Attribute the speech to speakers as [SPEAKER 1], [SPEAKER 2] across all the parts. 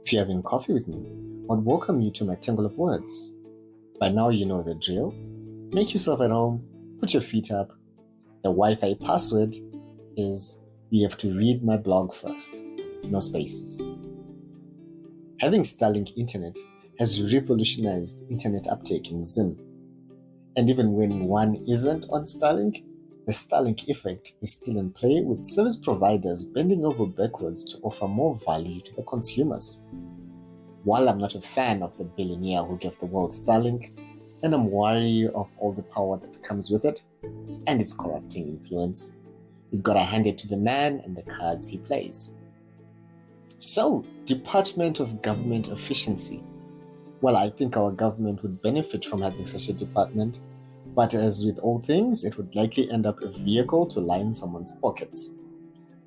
[SPEAKER 1] If you're having coffee with me, I'd welcome you to my tangle of words. By now you know the drill. Make yourself at home, put your feet up. The Wi-Fi password is you have to read my blog first. No spaces. Having Starlink internet has revolutionized internet uptake in Zim. And even when one isn't on Starlink, the Starlink effect is still in play, with service providers bending over backwards to offer more value to the consumers. While I'm not a fan of the billionaire who gave the world Starlink, and I'm wary of all the power that comes with it and its corrupting influence, you've got to hand it to the man and the cards he plays. So, Department of Government Efficiency. Well, I think our government would benefit from having such a department, but as with all things, it would likely end up a vehicle to line someone's pockets.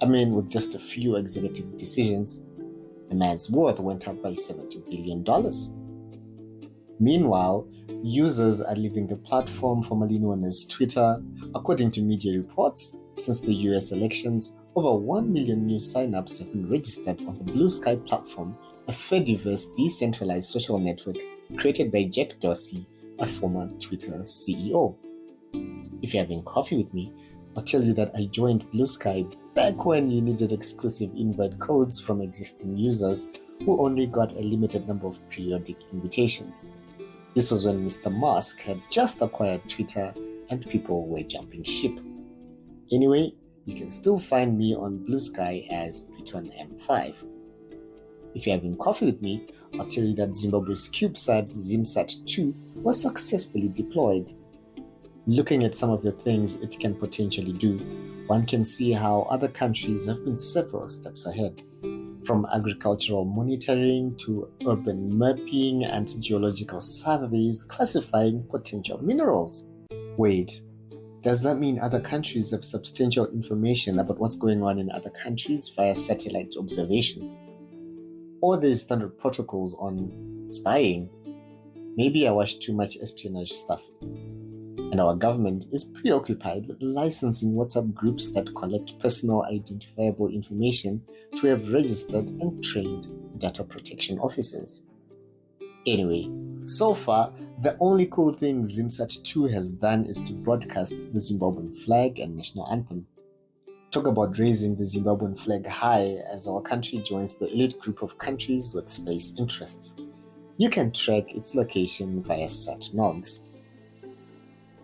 [SPEAKER 1] I mean, with just a few executive decisions, the man's worth went up by $70 billion. Meanwhile, users are leaving the platform formerly known as Twitter. According to media reports, since the US elections, over 1 million new signups have been registered on the Blue Sky platform, a Fediverse decentralized social network created by Jack Dorsey, a former Twitter CEO. If you're having coffee with me, I'll tell you that I joined Blue Sky back when you needed exclusive invite codes from existing users who only got a limited number of periodic invitations. This was when Mr. Musk had just acquired Twitter and people were jumping ship. Anyway, you can still find me on Blue Sky as Python M5. If you're having coffee with me, I'll tell you that Zimbabwe's CubeSat ZimSat-2 was successfully deployed. Looking at some of the things it can potentially do, one can see how other countries have been several steps ahead, from agricultural monitoring to urban mapping and geological surveys classifying potential minerals. Wait, does that mean other countries have substantial information about what's going on in other countries via satellite observations? Or there's standard protocols on spying? Maybe I watch too much espionage stuff. And our government is preoccupied with licensing WhatsApp groups that collect personal identifiable information to have registered and trained data protection officers. Anyway, so far, the only cool thing ZimSat-2 has done is to broadcast the Zimbabwean flag and national anthem. Talk about raising the Zimbabwean flag high as our country joins the elite group of countries with space interests. You can track its location via sat-nogs.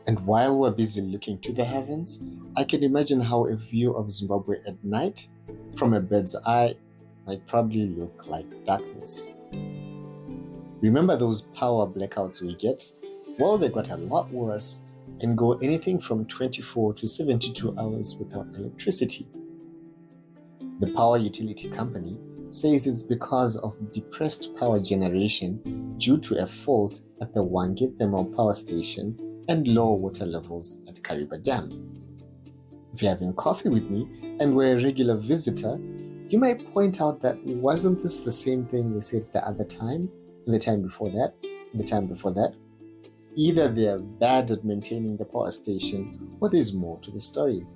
[SPEAKER 1] And while we're busy looking to the heavens, I can imagine how a view of Zimbabwe at night from a bird's eye might probably look like darkness. Remember those power blackouts we get? Well, they got a lot worse and go anything from 24 to 72 hours without electricity. The power utility company says it's because of depressed power generation due to a fault at the Wange Thermal Power Station and low water levels at Kariba Dam. If you're having coffee with me and were a regular visitor, you might point out that wasn't this the same thing we said the other time, the time before that, the time before that? Either they're bad at maintaining the power station or there's more to the story.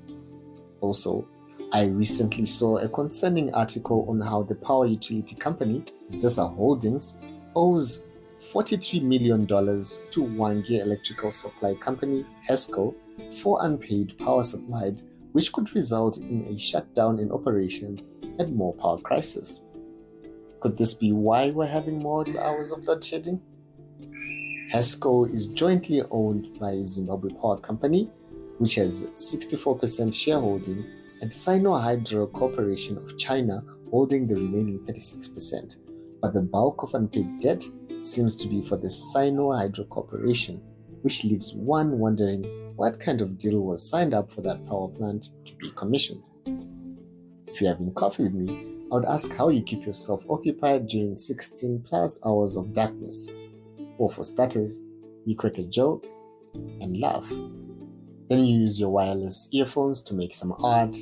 [SPEAKER 1] Also, I recently saw a concerning article on how the power utility company, ZESA Holdings, owes $43 million to Wange Electrical Supply Company, HESCO, for unpaid power supplied, which could result in a shutdown in operations and more power crisis. Could this be why we're having more hours of load shedding? HESCO is jointly owned by Zimbabwe Power Company, which has 64% shareholding, and Sino-Hydro Corporation of China holding the remaining 36%. But the bulk of unpaid debt seems to be for the Sino-Hydro Corporation, which leaves one wondering what kind of deal was signed up for that power plant to be commissioned. If you're having coffee with me, I would ask how you keep yourself occupied during 16 plus hours of darkness. Or for starters, you crack a joke and laugh. Then you use your wireless earphones to make some art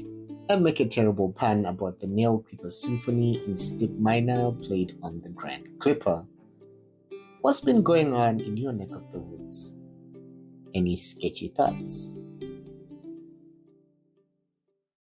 [SPEAKER 1] and make a terrible pun about the Nail Clipper Symphony in Step Minor played on the Grand Clipper. What's been going on in your neck of the woods? Any sketchy thoughts?